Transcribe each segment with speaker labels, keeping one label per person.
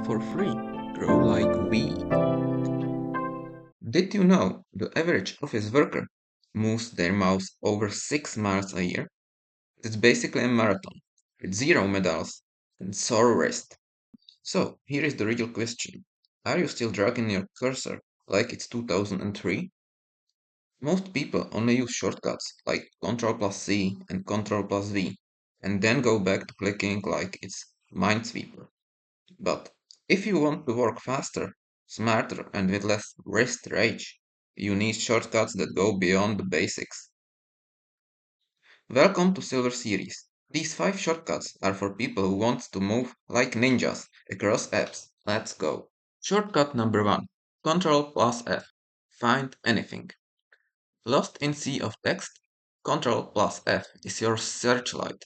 Speaker 1: for free. Grow like weed. Did you know the average office worker moves their mouse over 6 miles a year? It's basically a marathon with zero medals and sore wrist. So here is the real question. Are you still dragging your cursor like it's 2003? Most people only use shortcuts like Ctrl plus C and Ctrl plus V, and then go back to clicking like it's Minesweeper. But if you want to work faster, smarter, and with less wrist rage, you need shortcuts that go beyond the basics. Welcome to Silver Series. These 5 shortcuts are for people who want to move like ninjas across apps. Let's go. Shortcut number 1. Ctrl plus F. Find anything. Lost in sea of text? Ctrl plus F is your searchlight.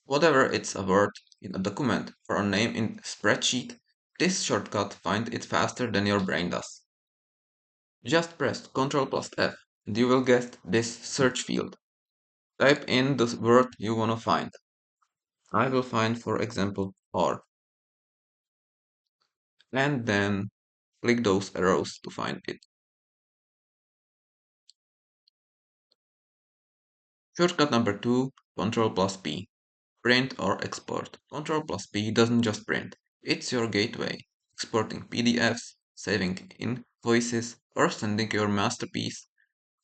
Speaker 1: Whatever it's a word in a document or a name in a spreadsheet, this shortcut finds it faster than your brain does. Just press Ctrl plus F and you will get this search field. Type in the word you want to find. I will find, for example, or. And then click those arrows to find it. Shortcut number 2, Ctrl plus P. Print or export. Ctrl plus P doesn't just print, it's your gateway, exporting PDFs, saving invoices, or sending your masterpiece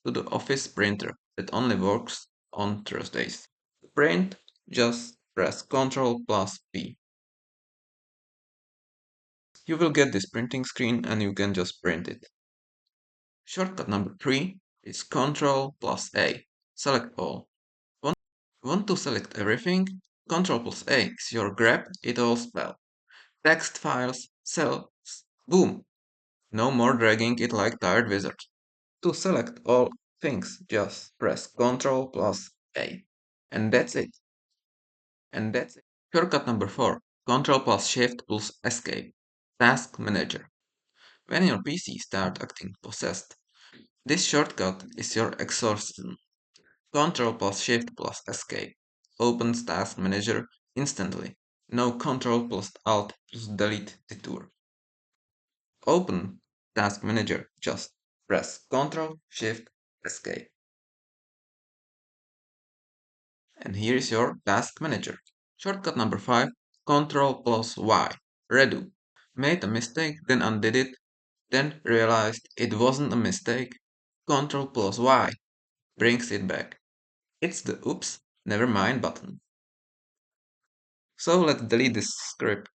Speaker 1: to the office printer that only works on Thursdays. To print, just press Ctrl plus P. You will get this printing screen and you can just print it. Shortcut number 3 is Ctrl plus A. Select all. Want to select everything? Ctrl plus A is your grab it all spell. Text files, cells, boom! No more dragging it like tired wizard. To select all things, just press Ctrl plus A. And that's it. Shortcut number 4. Ctrl plus Shift plus Escape. Task Manager. When your PC starts acting possessed, this shortcut is your exorcism. Ctrl plus Shift plus Escape opens Task Manager instantly. No Ctrl plus Alt plus Delete detour. Open Task Manager, just press Ctrl Shift Escape. And here is your Task Manager. Shortcut number 5, Ctrl plus Y, Redo. Made a mistake, then undid it, then realized it wasn't a mistake. Ctrl plus Y brings it back. It's the oops, never mind button. So let's delete this script.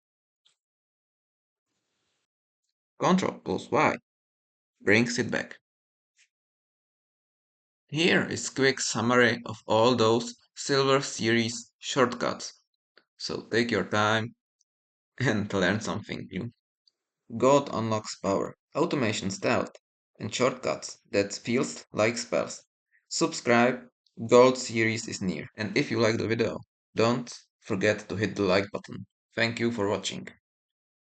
Speaker 1: Ctrl plus Y brings it back. Here is a quick summary of all those Silver Series shortcuts. So take your time and learn something new. God unlocks power, automation stealth, and shortcuts that feels like spells. Subscribe, Gold Series is near. And if you like the video, don't forget to hit the like button. Thank you for watching.